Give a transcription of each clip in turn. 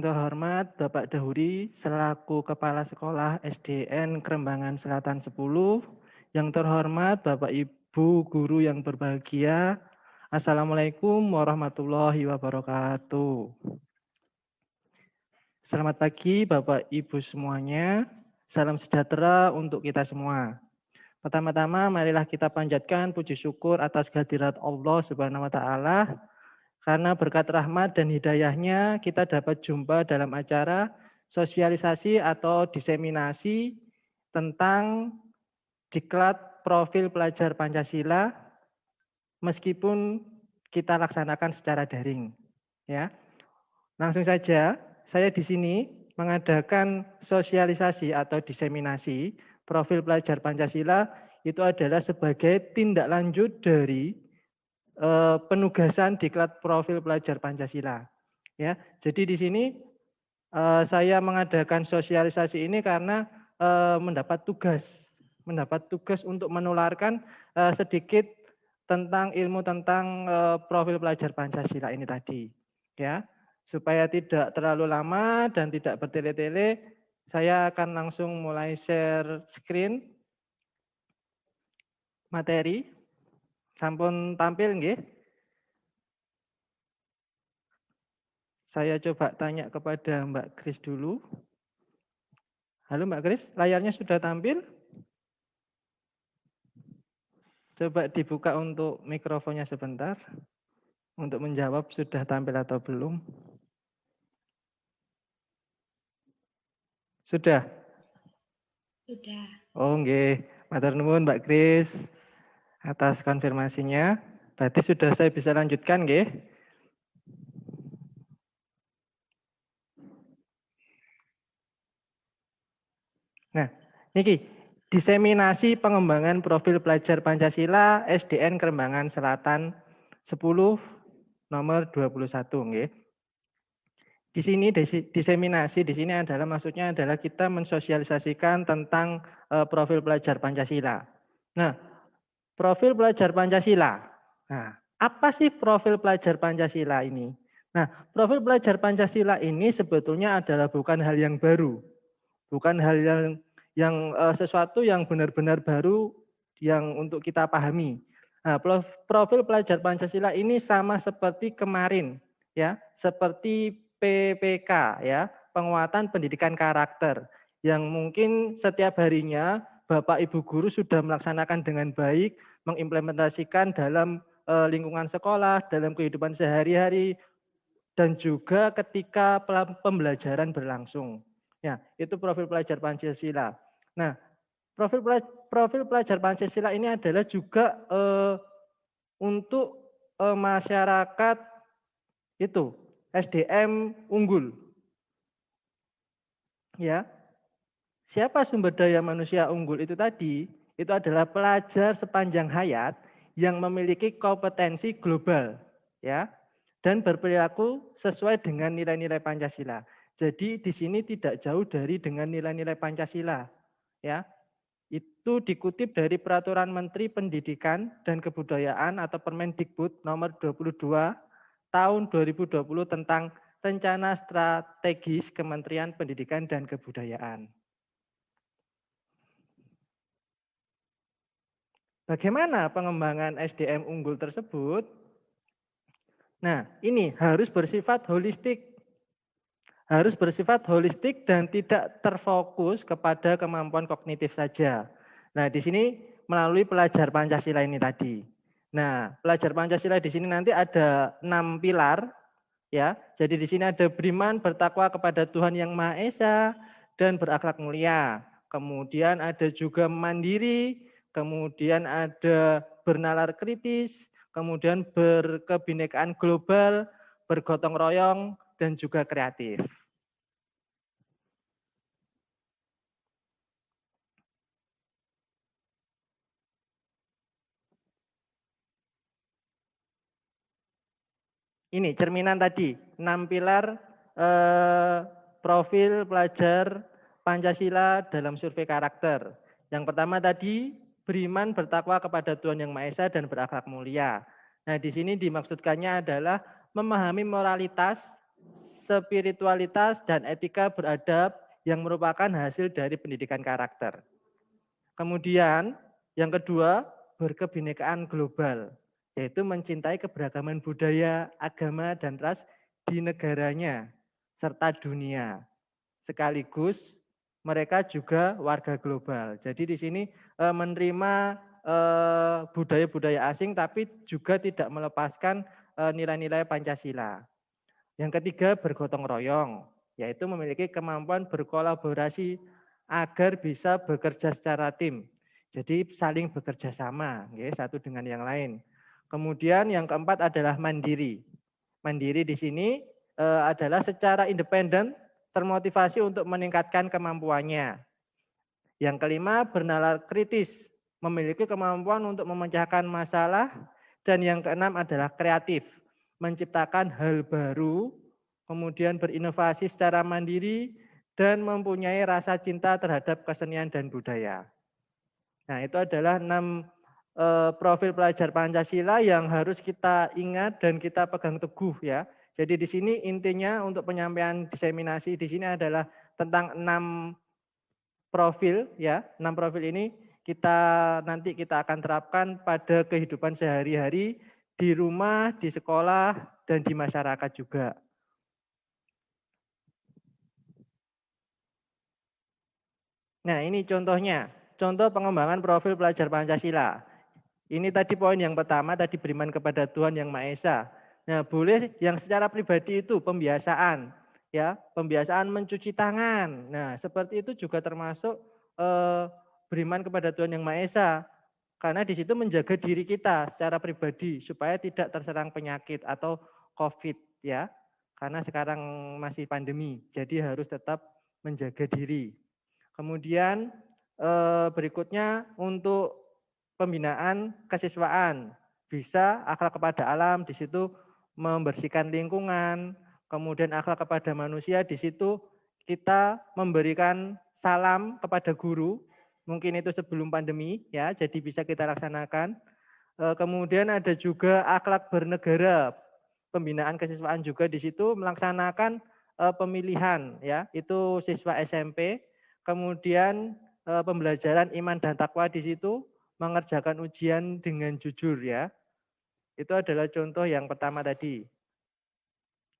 Yang terhormat Bapak Dahuri selaku Kepala Sekolah SDN Kerembangan Selatan 10. Yang terhormat Bapak Ibu Guru yang berbahagia. Assalamualaikum warahmatullahi wabarakatuh. Selamat pagi Bapak Ibu semuanya. Salam sejahtera untuk kita semua. Pertama-tama marilah kita panjatkan puji syukur atas kehadirat Allah Subhanahu wa taala. Karena berkat rahmat dan hidayahnya kita dapat jumpa dalam acara sosialisasi atau diseminasi tentang diklat profil pelajar Pancasila meskipun kita laksanakan secara daring. Ya, langsung saja saya di sini mengadakan sosialisasi atau diseminasi profil pelajar Pancasila itu adalah sebagai tindak lanjut dari penugasan diklat profil pelajar Pancasila. Ya, jadi di sini saya mengadakan sosialisasi ini karena mendapat tugas untuk menularkan sedikit tentang ilmu tentang profil pelajar Pancasila ini tadi. Ya, supaya tidak terlalu lama dan tidak bertele-tele, saya akan langsung mulai share screen materi. Sampun tampil nggih? Saya coba tanya kepada Mbak Kris dulu. Halo Mbak Kris, layarnya sudah tampil? Coba dibuka untuk mikrofonnya sebentar. Untuk menjawab sudah tampil atau belum. Sudah? Sudah. Oh nggih, matur nuwun Mbak Kris atas konfirmasinya. Berarti sudah saya bisa lanjutkan nggih? Nah, niki diseminasi pengembangan profil pelajar Pancasila SDN Kerembangan Selatan 10 nomor 21 nggih. Di sini diseminasi di sini adalah maksudnya adalah kita mensosialisasikan tentang profil pelajar Pancasila. Nah, profil pelajar Pancasila. Nah, apa sih profil pelajar Pancasila ini? Nah, profil pelajar Pancasila ini sebetulnya adalah bukan hal yang baru. Bukan hal yang sesuatu yang benar-benar baru yang untuk kita pahami. Nah, profil pelajar Pancasila ini sama seperti kemarin, ya, seperti PPK, ya, penguatan pendidikan karakter, yang mungkin setiap harinya Bapak Ibu guru sudah melaksanakan dengan baik, mengimplementasikan dalam lingkungan sekolah, dalam kehidupan sehari-hari, dan juga ketika pembelajaran berlangsung. Ya, itu profil pelajar Pancasila. Nah, profil pelajar Pancasila ini adalah juga untuk masyarakat itu SDM unggul. Ya. Siapa sumber daya manusia unggul itu tadi? Itu adalah pelajar sepanjang hayat yang memiliki kompetensi global, ya, dan berperilaku sesuai dengan nilai-nilai Pancasila. Jadi di sini tidak jauh dari dengan nilai-nilai Pancasila, ya. Itu dikutip dari Peraturan Menteri Pendidikan dan Kebudayaan atau Permendikbud nomor 22 tahun 2020 tentang Rencana Strategis Kementerian Pendidikan dan Kebudayaan. Bagaimana pengembangan SDM unggul tersebut? Nah, ini harus bersifat holistik. Harus bersifat holistik dan tidak terfokus kepada kemampuan kognitif saja. Nah, di sini melalui pelajar Pancasila ini tadi. Nah, pelajar Pancasila di sini nanti ada 6 pilar, ya. Jadi di sini ada beriman, bertakwa kepada Tuhan Yang Maha Esa dan berakhlak mulia. Kemudian ada juga mandiri, kemudian ada bernalar kritis, kemudian berkebinekaan global, bergotong royong, dan juga kreatif. Ini cerminan tadi, 6 pilar profil pelajar Pancasila dalam survei karakter. Yang pertama tadi, beriman bertakwa kepada Tuhan Yang Maha Esa dan berakhlak mulia. Nah, di sini dimaksudkannya adalah memahami moralitas spiritualitas dan etika beradab yang merupakan hasil dari pendidikan karakter. Kemudian yang kedua, berkebinekaan global, yaitu mencintai keberagaman budaya, agama, dan ras di negaranya, serta dunia. Sekaligus mereka juga warga global. Jadi di sini menerima budaya-budaya asing, tapi juga tidak melepaskan nilai-nilai Pancasila. Yang ketiga, bergotong royong, yaitu memiliki kemampuan berkolaborasi agar bisa bekerja secara tim. Jadi saling bekerja sama, satu dengan yang lain. Kemudian yang keempat adalah mandiri. Mandiri di sini adalah secara independen termotivasi untuk meningkatkan kemampuannya. Yang kelima, bernalar kritis, memiliki kemampuan untuk memecahkan masalah. Dan yang keenam adalah kreatif, menciptakan hal baru, kemudian berinovasi secara mandiri, dan mempunyai rasa cinta terhadap kesenian dan budaya. Nah, itu adalah 6 profil pelajar Pancasila yang harus kita ingat dan kita pegang teguh ya. Jadi di sini intinya untuk penyampaian diseminasi di sini adalah tentang 6 profil ya. 6 profil ini nanti kita akan terapkan pada kehidupan sehari-hari di rumah, di sekolah, dan di masyarakat juga. Nah, ini contohnya. Contoh pengembangan profil pelajar Pancasila. Ini tadi poin yang pertama, tadi beriman kepada Tuhan Yang Maha Esa. Nah, boleh yang secara pribadi itu pembiasaan, ya, pembiasaan mencuci tangan. Nah, seperti itu juga termasuk beriman kepada Tuhan Yang Maha Esa. Karena di situ menjaga diri kita secara pribadi supaya tidak terserang penyakit atau COVID, ya. Karena sekarang masih pandemi, jadi harus tetap menjaga diri. Kemudian berikutnya untuk pembinaan kesiswaan, bisa akhlak kepada alam, di situ membersihkan lingkungan, kemudian akhlak kepada manusia, di situ kita memberikan salam kepada guru, mungkin itu sebelum pandemi ya, jadi bisa kita laksanakan. Kemudian ada juga akhlak bernegara, pembinaan kesiswaan juga di situ melaksanakan pemilihan ya, itu siswa SMP, kemudian pembelajaran iman dan takwa di situ, mengerjakan ujian dengan jujur ya. Itu adalah contoh yang pertama tadi.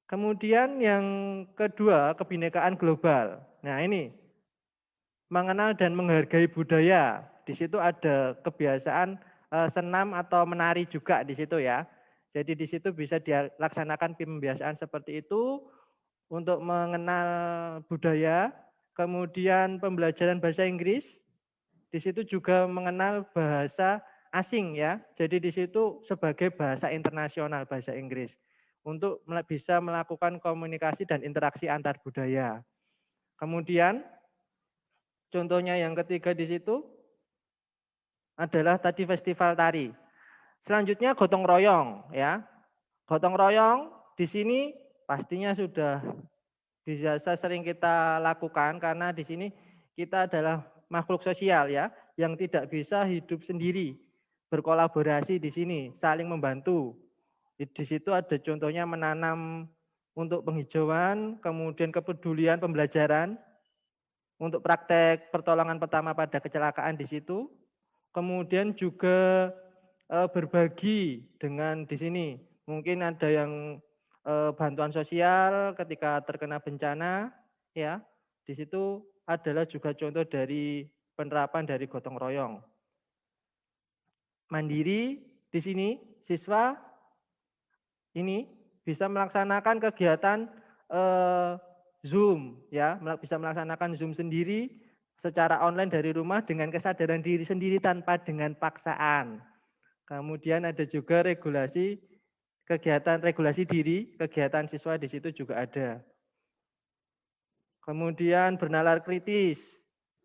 Kemudian yang kedua, kebinekaan global. Nah, ini mengenal dan menghargai budaya. Di situ ada kebiasaan senam atau menari juga di situ ya. Jadi di situ bisa dilaksanakan pembiasaan seperti itu untuk mengenal budaya. Kemudian pembelajaran bahasa Inggris. Di situ juga mengenal bahasa asing ya. Jadi di situ sebagai bahasa internasional bahasa Inggris untuk bisa melakukan komunikasi dan interaksi antar budaya. Kemudian contohnya yang ketiga di situ adalah tadi festival tari. Selanjutnya gotong royong ya. Gotong royong di sini pastinya sudah biasa sering kita lakukan karena di sini kita adalah makhluk sosial ya, yang tidak bisa hidup sendiri, berkolaborasi di sini, saling membantu. Di situ ada contohnya menanam untuk penghijauan, kemudian kepedulian pembelajaran, untuk praktek pertolongan pertama pada kecelakaan di situ, kemudian juga berbagi dengan di sini, mungkin ada yang bantuan sosial ketika terkena bencana, ya, di situ adalah juga contoh dari penerapan dari gotong royong. Mandiri di sini siswa ini bisa melaksanakan kegiatan Zoom ya, bisa melaksanakan Zoom sendiri secara online dari rumah dengan kesadaran diri sendiri tanpa dengan paksaan. Kemudian ada juga regulasi kegiatan regulasi diri, kegiatan siswa di situ juga ada. Kemudian bernalar kritis.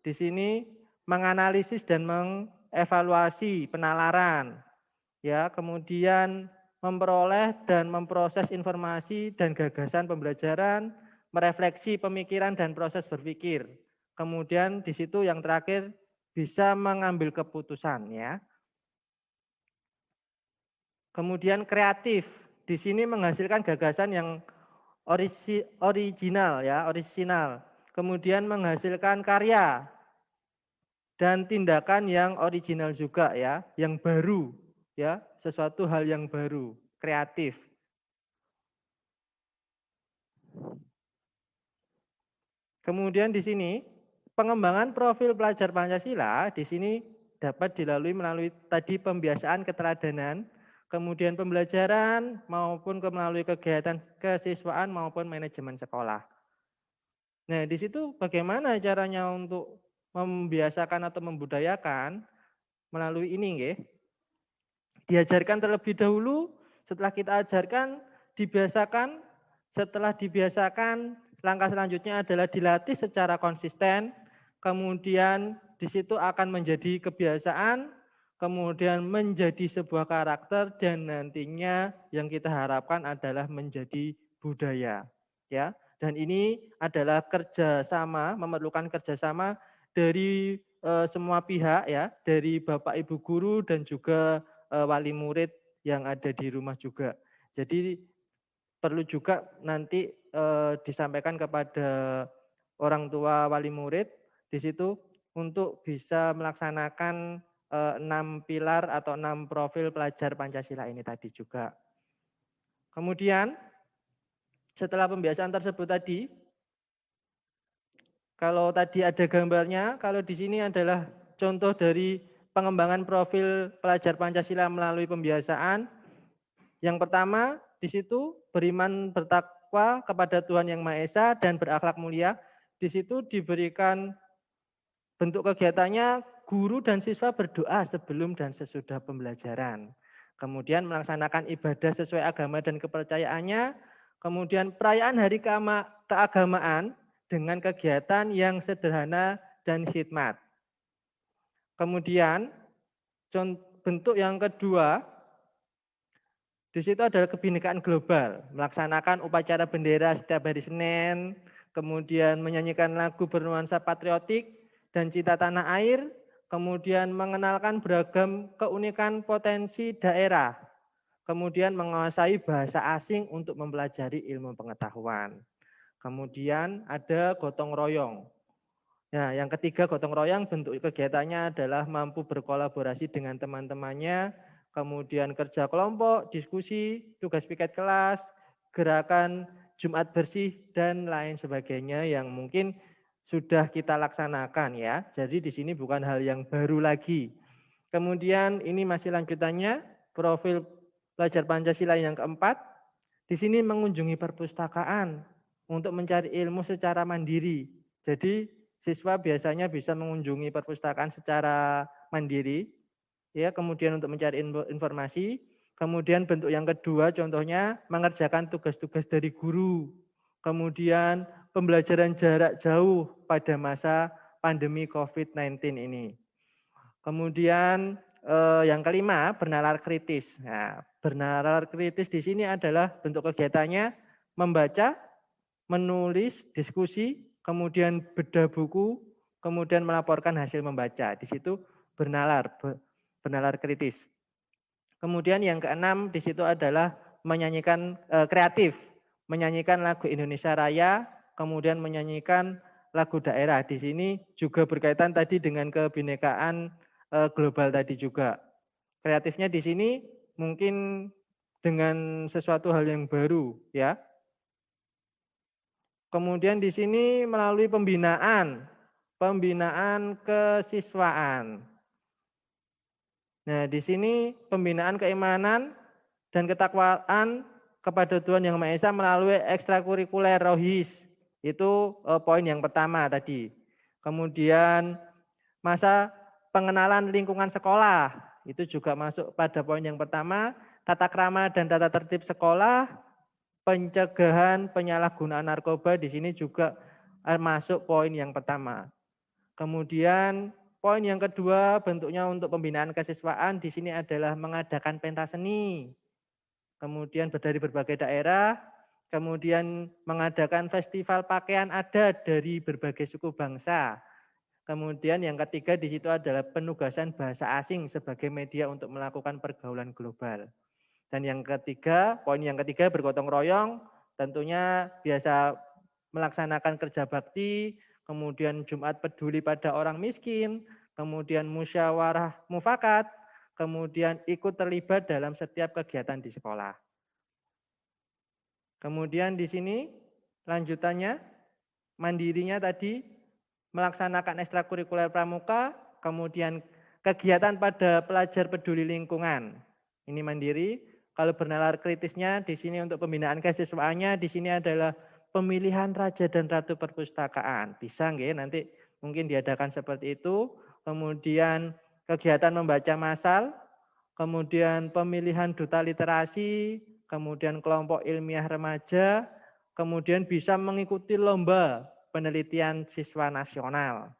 Di sini menganalisis dan mengevaluasi penalaran. Ya, kemudian memperoleh dan memproses informasi dan gagasan pembelajaran, merefleksi pemikiran dan proses berpikir. Kemudian di situ yang terakhir bisa mengambil keputusan ya. Kemudian kreatif. Di sini menghasilkan gagasan yang original ya, original. Kemudian menghasilkan karya dan tindakan yang original juga ya, yang baru ya, sesuatu hal yang baru, kreatif. Kemudian di sini pengembangan profil pelajar Pancasila di sini dapat dilalui melalui tadi pembiasaan keteladanan, kemudian pembelajaran maupun melalui kegiatan kesiswaan maupun manajemen sekolah. Nah, di situ bagaimana caranya untuk membiasakan atau membudayakan melalui ini nggih. Diajarkan terlebih dahulu, setelah kita ajarkan, dibiasakan, setelah dibiasakan, langkah selanjutnya adalah dilatih secara konsisten, kemudian di situ akan menjadi kebiasaan, kemudian menjadi sebuah karakter dan nantinya yang kita harapkan adalah menjadi budaya, ya. Dan ini adalah kerjasama, memerlukan kerjasama dari semua pihak ya, dari Bapak Ibu guru dan juga wali murid yang ada di rumah juga. Jadi perlu juga nanti disampaikan kepada orang tua wali murid di situ untuk bisa melaksanakan 6 pilar atau 6 profil pelajar Pancasila ini tadi juga. Kemudian setelah pembiasaan tersebut tadi, kalau tadi ada gambarnya, kalau di sini adalah contoh dari pengembangan profil pelajar Pancasila melalui pembiasaan. Yang pertama, di situ beriman bertakwa kepada Tuhan Yang Maha Esa dan berakhlak mulia. Di situ diberikan bentuk kegiatannya guru dan siswa berdoa sebelum dan sesudah pembelajaran. Kemudian melaksanakan ibadah sesuai agama dan kepercayaannya. Kemudian perayaan hari keagamaan dengan kegiatan yang sederhana dan khidmat. Kemudian bentuk yang kedua, di situ adalah kebinekaan global, melaksanakan upacara bendera setiap hari Senin, kemudian menyanyikan lagu bernuansa patriotik dan cinta tanah air, kemudian mengenalkan beragam keunikan potensi daerah, kemudian menguasai bahasa asing untuk mempelajari ilmu pengetahuan. Kemudian ada gotong royong. Nah, yang ketiga gotong royong bentuk kegiatannya adalah mampu berkolaborasi dengan teman-temannya, kemudian kerja kelompok, diskusi, tugas piket kelas, gerakan Jumat bersih dan lain sebagainya yang mungkin sudah kita laksanakan ya. Jadi di sini bukan hal yang baru lagi. Kemudian ini masih lanjutannya, profil pelajar Pancasila yang keempat. Di sini mengunjungi perpustakaan untuk mencari ilmu secara mandiri. Jadi siswa biasanya bisa mengunjungi perpustakaan secara mandiri, ya. Kemudian untuk mencari informasi. Kemudian bentuk yang kedua, contohnya mengerjakan tugas-tugas dari guru. Kemudian pembelajaran jarak jauh pada masa pandemi COVID-19 ini. Kemudian yang kelima, bernalar kritis. Nah, bernalar kritis di sini adalah bentuk kegiatannya membaca, menulis, diskusi, kemudian bedah buku, kemudian melaporkan hasil membaca. Di situ bernalar kritis. Kemudian yang keenam di situ adalah menyanyikan kreatif, menyanyikan lagu Indonesia Raya, kemudian menyanyikan lagu daerah. Di sini juga berkaitan tadi dengan kebinekaan global tadi juga. Kreatifnya di sini mungkin dengan sesuatu hal yang baru ya. Kemudian di sini melalui pembinaan kesiswaan. Nah, di sini pembinaan keimanan dan ketakwaan kepada Tuhan Yang Maha Esa melalui ekstrakurikuler rohis. Itu poin yang pertama tadi. Kemudian masa pengenalan lingkungan sekolah, itu juga masuk pada poin yang pertama. Tata krama dan tata tertib sekolah, pencegahan penyalahgunaan narkoba di sini juga masuk poin yang pertama. Kemudian poin yang kedua bentuknya untuk pembinaan kesiswaan di sini adalah mengadakan pentas seni. Kemudian dari berbagai daerah, kemudian mengadakan festival pakaian adat dari berbagai suku bangsa. Kemudian yang ketiga di situ adalah penugasan bahasa asing sebagai media untuk melakukan pergaulan global. Dan yang ketiga, poin yang ketiga bergotong royong tentunya biasa melaksanakan kerja bakti, kemudian Jumat peduli pada orang miskin, kemudian musyawarah mufakat, kemudian ikut terlibat dalam setiap kegiatan di sekolah. Kemudian di sini lanjutannya, mandirinya tadi melaksanakan ekstrakurikuler pramuka, kemudian kegiatan pada pelajar peduli lingkungan. Ini mandiri. Kalau bernalar kritisnya di sini untuk pembinaan kesiswaannya di sini adalah pemilihan raja dan ratu perpustakaan. Bisa nggih nanti mungkin diadakan seperti itu. Kemudian kegiatan membaca masal, kemudian pemilihan duta literasi, kemudian kelompok ilmiah remaja, kemudian bisa mengikuti lomba penelitian siswa nasional.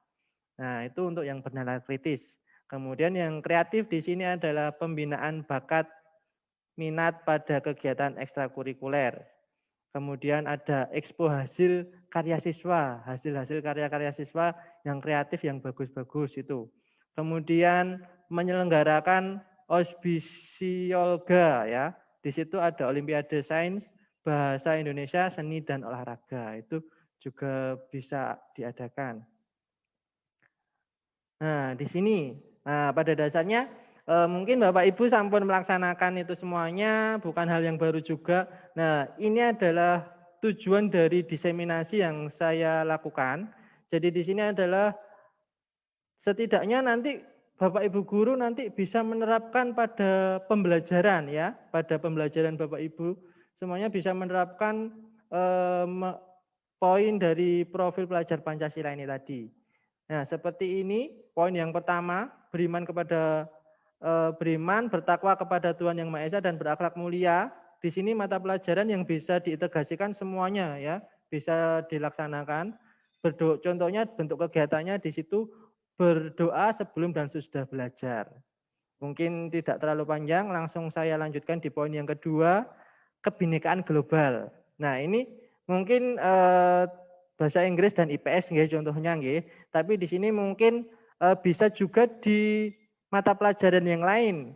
Nah, itu untuk yang bernalar kritis. Kemudian yang kreatif di sini adalah pembinaan bakat minat pada kegiatan ekstrakurikuler. Kemudian ada ekspo hasil karya siswa, hasil-hasil karya-karya siswa yang kreatif, yang bagus-bagus itu. Kemudian menyelenggarakan Osbisiolga ya. Di situ ada Olimpiade Sains, Bahasa Indonesia, Seni dan Olahraga. Itu juga bisa diadakan. Nah, di sini pada dasarnya mungkin Bapak Ibu sampun melaksanakan itu semuanya, bukan hal yang baru juga. Nah, ini adalah tujuan dari diseminasi yang saya lakukan. Jadi di sini adalah setidaknya nanti Bapak Ibu guru nanti bisa menerapkan pada pembelajaran ya, pada pembelajaran Bapak Ibu semuanya bisa menerapkan poin dari profil pelajar Pancasila ini tadi. Nah, seperti ini poin yang pertama, beriman, bertakwa kepada Tuhan Yang Maha Esa dan berakhlak mulia. Di sini mata pelajaran yang bisa diintegrasikan semuanya ya, bisa dilaksanakan. Contohnya bentuk kegiatannya di situ berdoa sebelum dan sesudah belajar. Mungkin tidak terlalu panjang, langsung saya lanjutkan di poin yang kedua, kebinekaan global. Nah, ini mungkin bahasa Inggris dan IPS nggih contohnya nggih, tapi di sini mungkin bisa juga di mata pelajaran yang lain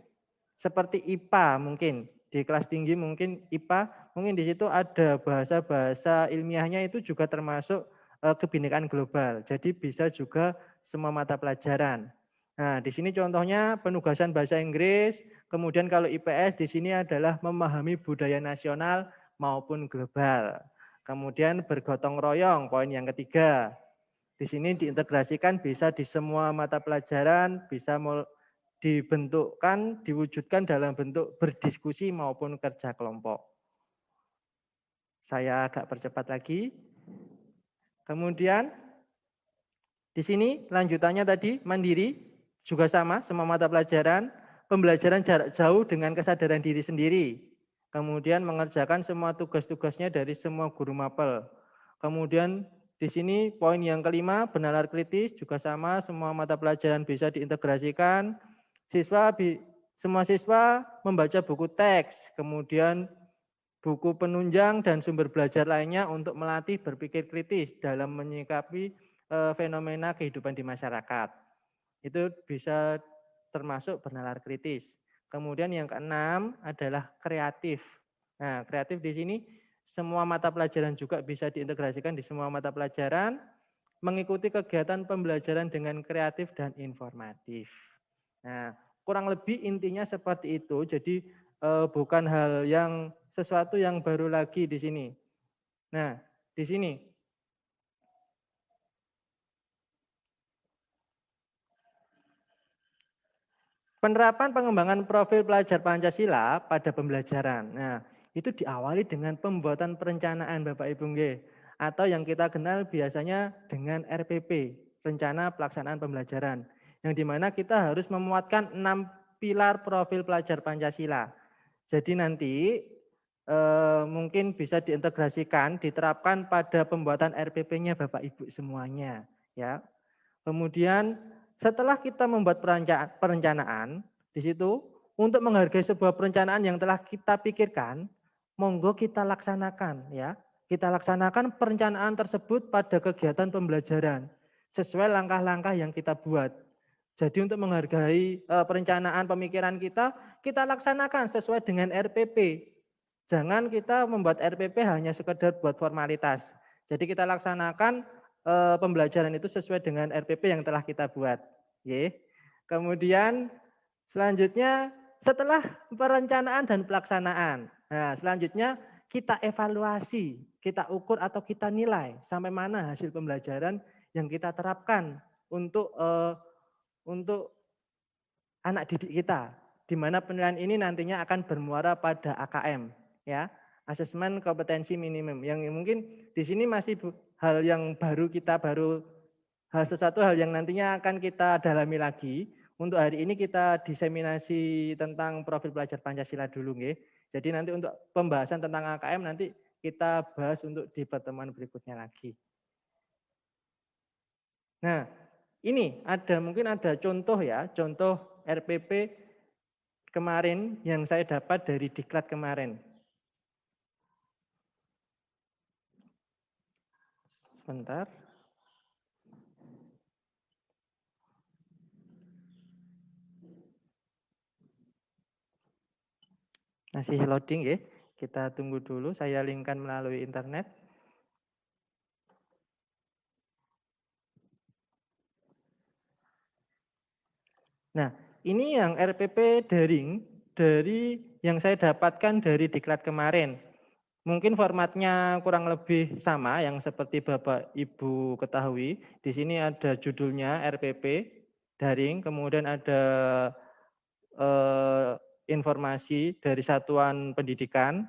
seperti IPA mungkin di kelas tinggi mungkin IPA mungkin di situ ada bahasa-bahasa ilmiahnya itu juga termasuk kebinekaan global. Jadi bisa juga semua mata pelajaran. Nah, di sini contohnya penugasan bahasa Inggris, kemudian kalau IPS di sini adalah memahami budaya nasional maupun global. Kemudian bergotong royong, poin yang ketiga. Di sini diintegrasikan bisa di semua mata pelajaran, bisa dibentukkan, diwujudkan dalam bentuk berdiskusi maupun kerja kelompok. Saya agak percepat lagi. Kemudian di sini lanjutannya tadi mandiri, juga sama semua mata pelajaran, pembelajaran jarak jauh dengan kesadaran diri sendiri. Kemudian mengerjakan semua tugas-tugasnya dari semua guru mapel. Kemudian di sini poin yang kelima, bernalar kritis juga sama, semua mata pelajaran bisa diintegrasikan. Semua siswa membaca buku teks, kemudian buku penunjang dan sumber belajar lainnya untuk melatih berpikir kritis dalam menyikapi fenomena kehidupan di masyarakat. Itu bisa termasuk bernalar kritis. Kemudian yang keenam adalah kreatif. Nah, kreatif di sini semua mata pelajaran juga bisa diintegrasikan di semua mata pelajaran, mengikuti kegiatan pembelajaran dengan kreatif dan informatif. Nah, kurang lebih intinya seperti itu. Jadi bukan hal yang sesuatu yang baru lagi di sini. Nah, di sini penerapan pengembangan profil pelajar Pancasila pada pembelajaran. Nah, itu diawali dengan pembuatan perencanaan Bapak Ibu nggih, atau yang kita kenal biasanya dengan RPP, rencana pelaksanaan pembelajaran. Yang dimana kita harus memuatkan 6 pilar profil pelajar Pancasila. Jadi nanti mungkin bisa diintegrasikan, diterapkan pada pembuatan RPP-nya Bapak Ibu semuanya, ya. Kemudian setelah kita membuat perencanaan di situ untuk menghargai sebuah perencanaan yang telah kita pikirkan, monggo kita laksanakan ya. Kita laksanakan perencanaan tersebut pada kegiatan pembelajaran sesuai langkah-langkah yang kita buat. Jadi untuk menghargai perencanaan pemikiran kita laksanakan sesuai dengan RPP. Jangan kita membuat RPP hanya sekedar buat formalitas. Jadi kita laksanakan pembelajaran itu sesuai dengan RPP yang telah kita buat. Kemudian selanjutnya setelah perencanaan dan pelaksanaan. Nah, selanjutnya kita evaluasi, kita ukur atau kita nilai sampai mana hasil pembelajaran yang kita terapkan untuk anak didik kita, di mana penilaian ini nantinya akan bermuara pada AKM, ya, asesmen kompetensi minimum. Yang mungkin di sini masih hal yang sesuatu hal yang nantinya akan kita dalami lagi. Untuk hari ini kita diseminasi tentang profil pelajar Pancasila dulu, nggih. Jadi nanti untuk pembahasan tentang AKM nanti kita bahas untuk di pertemuan berikutnya lagi. Nah, ini mungkin ada contoh ya, contoh RPP kemarin yang saya dapat dari Diklat kemarin. Sebentar. Masih loading ya. Kita tunggu dulu, saya linkkan melalui internet. Nah, ini yang RPP daring dari yang saya dapatkan dari Diklat kemarin. Mungkin formatnya kurang lebih sama yang seperti Bapak Ibu ketahui. Di sini ada judulnya RPP daring, kemudian ada informasi dari satuan pendidikan,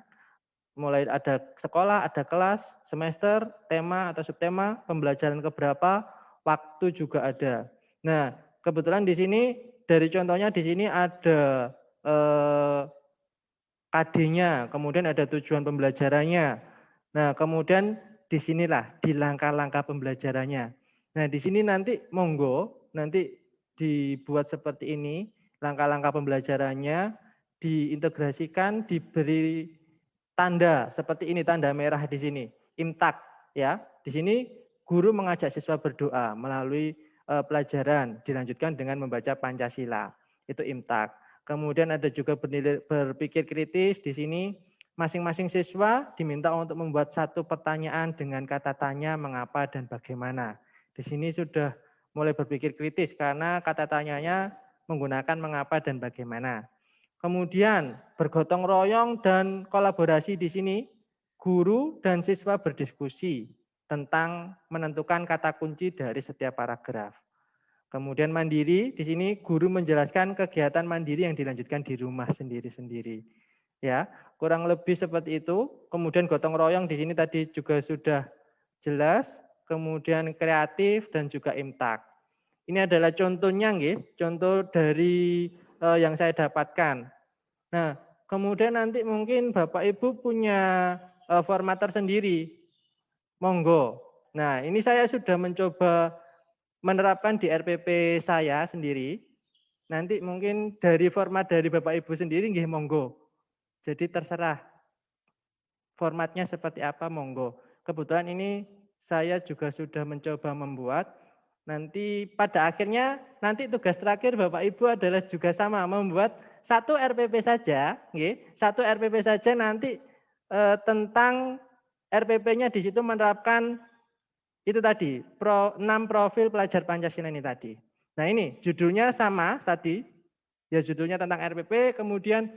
mulai ada sekolah, ada kelas, semester, tema atau subtema, pembelajaran keberapa, waktu juga ada. Nah, kebetulan di sini dari contohnya di sini ada KD-nya, kemudian ada tujuan pembelajarannya. Nah, kemudian disinilah di langkah-langkah pembelajarannya. Nah, di sini nanti monggo nanti dibuat seperti ini, langkah-langkah pembelajarannya diintegrasikan, diberi tanda seperti ini, tanda merah di sini, imtak ya. Di sini guru mengajak siswa berdoa melalui pelajaran, dilanjutkan dengan membaca Pancasila. Itu imtak. Kemudian ada juga berpikir kritis di sini. Masing-masing siswa diminta untuk membuat satu pertanyaan dengan kata tanya, mengapa dan bagaimana. Di sini sudah mulai berpikir kritis karena kata tanyanya menggunakan mengapa dan bagaimana. Kemudian bergotong royong dan kolaborasi di sini, guru dan siswa berdiskusi tentang menentukan kata kunci dari setiap paragraf. Kemudian mandiri, di sini guru menjelaskan kegiatan mandiri yang dilanjutkan di rumah sendiri-sendiri. Ya, kurang lebih seperti itu. Kemudian gotong royong di sini tadi juga sudah jelas. Kemudian kreatif dan juga imtak. Ini adalah contohnya, nggih, contoh dari yang saya dapatkan. Nah, kemudian nanti mungkin Bapak Ibu punya format tersendiri. Monggo. Nah, ini saya sudah mencoba menerapkan di RPP saya sendiri. Nanti mungkin dari format dari Bapak Ibu sendiri, nggih monggo. Jadi terserah formatnya seperti apa, monggo. Kebetulan ini saya juga sudah mencoba membuat. Nanti pada akhirnya, nanti tugas terakhir Bapak Ibu adalah juga sama, membuat satu RPP saja, satu RPP saja nanti tentang RPP-nya di situ menerapkan itu tadi, 6 profil pelajar Pancasila ini tadi. Nah ini judulnya sama tadi, ya judulnya tentang RPP, kemudian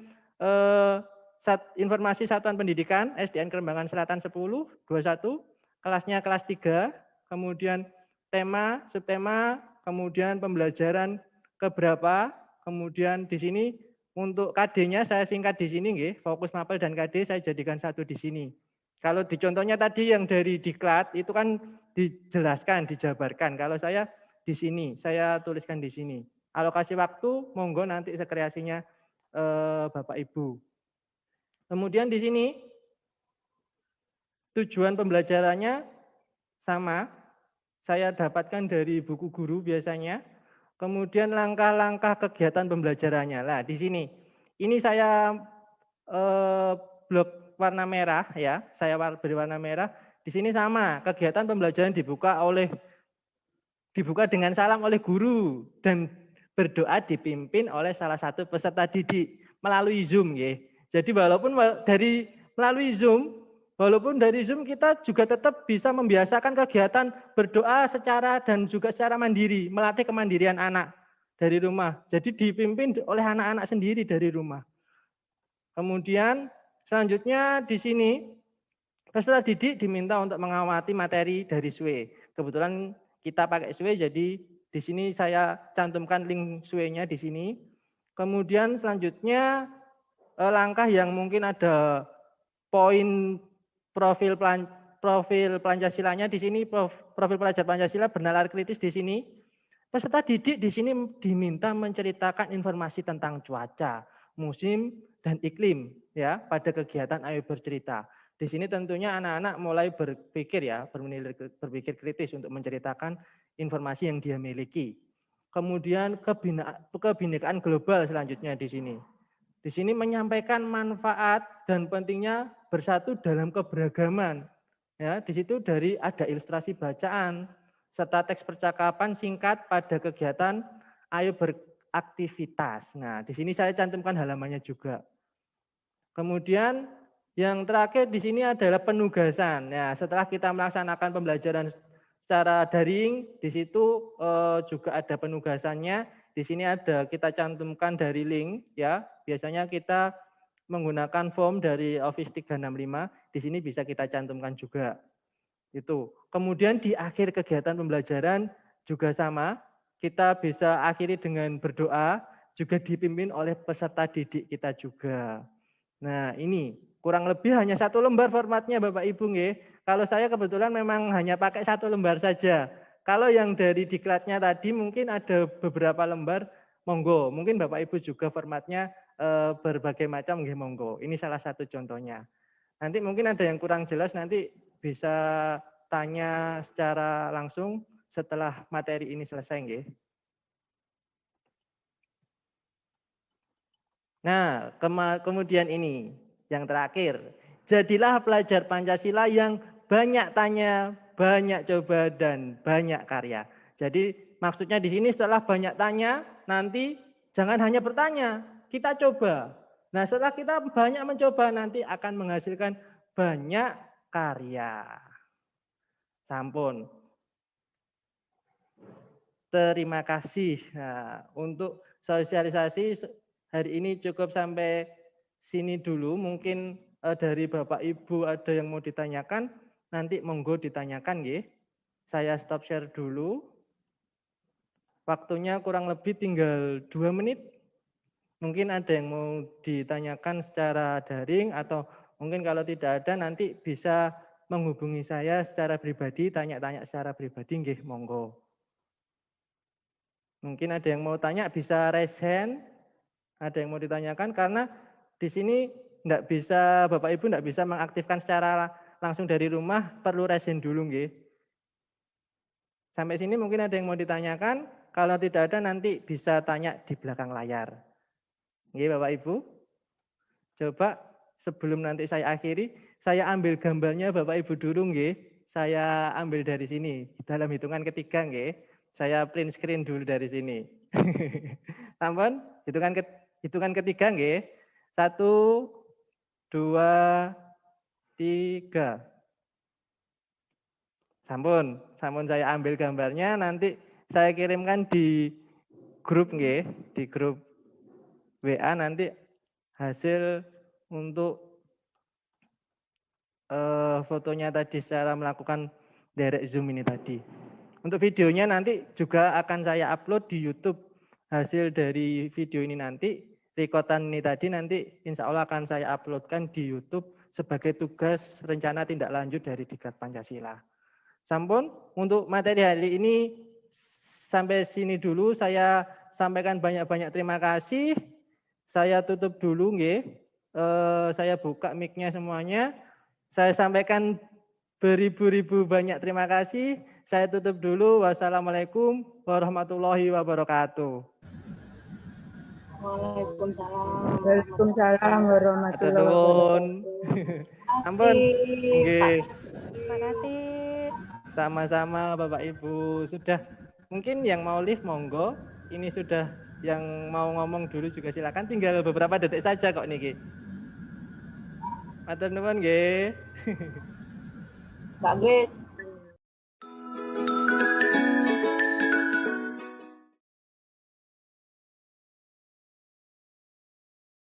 informasi satuan pendidikan SDN Kerembangan Selatan 10, 21, kelasnya kelas 3, kemudian tema, subtema, kemudian pembelajaran keberapa, kemudian di sini untuk KD-nya saya singkat di sini, nggih, fokus mapel dan KD saya jadikan satu di sini. Kalau di contohnya tadi yang dari Diklat itu kan dijelaskan, dijabarkan. Kalau saya di sini, saya tuliskan di sini. Alokasi waktu, monggo nanti sekreasinya Bapak Ibu. Kemudian di sini tujuan pembelajarannya sama, saya dapatkan dari buku guru biasanya. Kemudian langkah-langkah kegiatan pembelajarannya. Nah, di sini, ini saya blok warna merah ya, saya beri warna merah. Di sini sama, kegiatan pembelajaran dibuka dengan salam oleh guru dan berdoa dipimpin oleh salah satu peserta didik melalui Zoom ya. Jadi walaupun dari melalui Zoom, walaupun dari Zoom kita juga tetap bisa membiasakan kegiatan berdoa secara dan juga secara mandiri, melatih kemandirian anak dari rumah. Jadi dipimpin oleh anak-anak sendiri dari rumah. Kemudian selanjutnya di sini peserta didik diminta untuk mengawati materi dari SWE. Kebetulan kita pakai SWE, jadi di sini saya cantumkan link SWE-nya di sini. Kemudian selanjutnya langkah yang mungkin ada poin profil Pancasilanya di sini, profil pelajar Pancasila bernalar kritis di sini. Peserta didik di sini diminta menceritakan informasi tentang cuaca, musim, dan iklim ya pada kegiatan Ayo Bercerita. Di sini tentunya anak-anak mulai berpikir ya, berpikir kritis untuk menceritakan informasi yang dia miliki. Kemudian kebinekaan global selanjutnya di sini. Di sini menyampaikan manfaat dan pentingnya bersatu dalam keberagaman. Ya, di situ ada ilustrasi bacaan serta teks percakapan singkat pada kegiatan Ayo Beraktivitas. Nah, di sini saya cantumkan halamannya juga. Kemudian yang terakhir di sini adalah penugasan. Ya, setelah kita melaksanakan pembelajaran secara daring, di situ juga ada penugasannya. Di sini ada kita cantumkan dari link ya. Biasanya kita menggunakan form dari Office 365. Di sini bisa kita cantumkan juga. Itu. Kemudian di akhir kegiatan pembelajaran juga sama. Kita bisa akhiri dengan berdoa, juga dipimpin oleh peserta didik kita juga. Nah, ini kurang lebih hanya 1 lembar formatnya Bapak Ibu nggih. Kalau saya kebetulan memang hanya pakai 1 lembar saja. Kalau yang dari diklatnya tadi mungkin ada beberapa lembar, monggo. Mungkin Bapak Ibu juga formatnya berbagai macam nggih, monggo. Ini salah satu contohnya. Nanti mungkin ada yang kurang jelas, nanti bisa tanya secara langsung setelah materi ini selesai nggih. Nah, kemudian ini yang terakhir. Jadilah pelajar Pancasila yang banyak tanya, banyak coba, dan banyak karya. Jadi maksudnya di sini setelah banyak tanya, nanti jangan hanya bertanya, kita coba. Nah, setelah kita banyak mencoba, nanti akan menghasilkan banyak karya. Sampun. Terima kasih. Nah, untuk sosialisasi hari ini cukup sampai sini dulu. Mungkin dari Bapak Ibu ada yang mau ditanyakan, nanti monggo ditanyakan nggih. Saya stop share dulu. Waktunya kurang lebih tinggal 2 menit. Mungkin ada yang mau ditanyakan secara daring atau mungkin kalau tidak ada nanti bisa menghubungi saya secara pribadi, tanya-tanya secara pribadi nggih, monggo. Mungkin ada yang mau tanya bisa raise hand. Ada yang mau ditanyakan karena di sini enggak bisa Bapak Ibu enggak bisa mengaktifkan secara langsung dari rumah, perlu raise hand dulu nggih. Sampai sini mungkin ada yang mau ditanyakan, kalau tidak ada nanti bisa tanya di belakang layar. Nggih Bapak Ibu. Coba sebelum nanti saya akhiri, saya ambil gambarnya Bapak Ibu dulu nggih. Saya ambil dari sini dalam hitungan ketiga nggih. Saya print screen dulu dari sini. Sampun, hitungan ketiga nggih. 1, 2, 3. Sampun saya ambil gambarnya, nanti saya kirimkan di grup nggih, di grup WA nanti hasil untuk fotonya tadi secara melakukan direct zoom ini tadi. Untuk videonya nanti juga akan saya upload di YouTube. Hasil dari video ini nanti, rekodan ini tadi nanti insya Allah akan saya uploadkan di YouTube sebagai tugas rencana tindak lanjut dari Diklat Pancasila. Sampun, untuk materi hari ini sampai sini dulu. Saya sampaikan banyak-banyak terima kasih. Saya tutup dulu nggih. Saya buka mic-nya semuanya. Saya sampaikan beribu-ribu banyak terima kasih. Saya tutup dulu. Wassalamualaikum warahmatullahi wabarakatuh. Waalaikumsalam. Waalaikumsalam warahmatullahi wabarakatuh. Ampun. Nggih. Terima kasih. Sama-sama Bapak Ibu. Sudah mungkin yang mau live monggo. Ini sudah yang mau ngomong dulu juga silakan. Tinggal beberapa detik saja kok niki. Matur nuwun nggih. Kak Gis.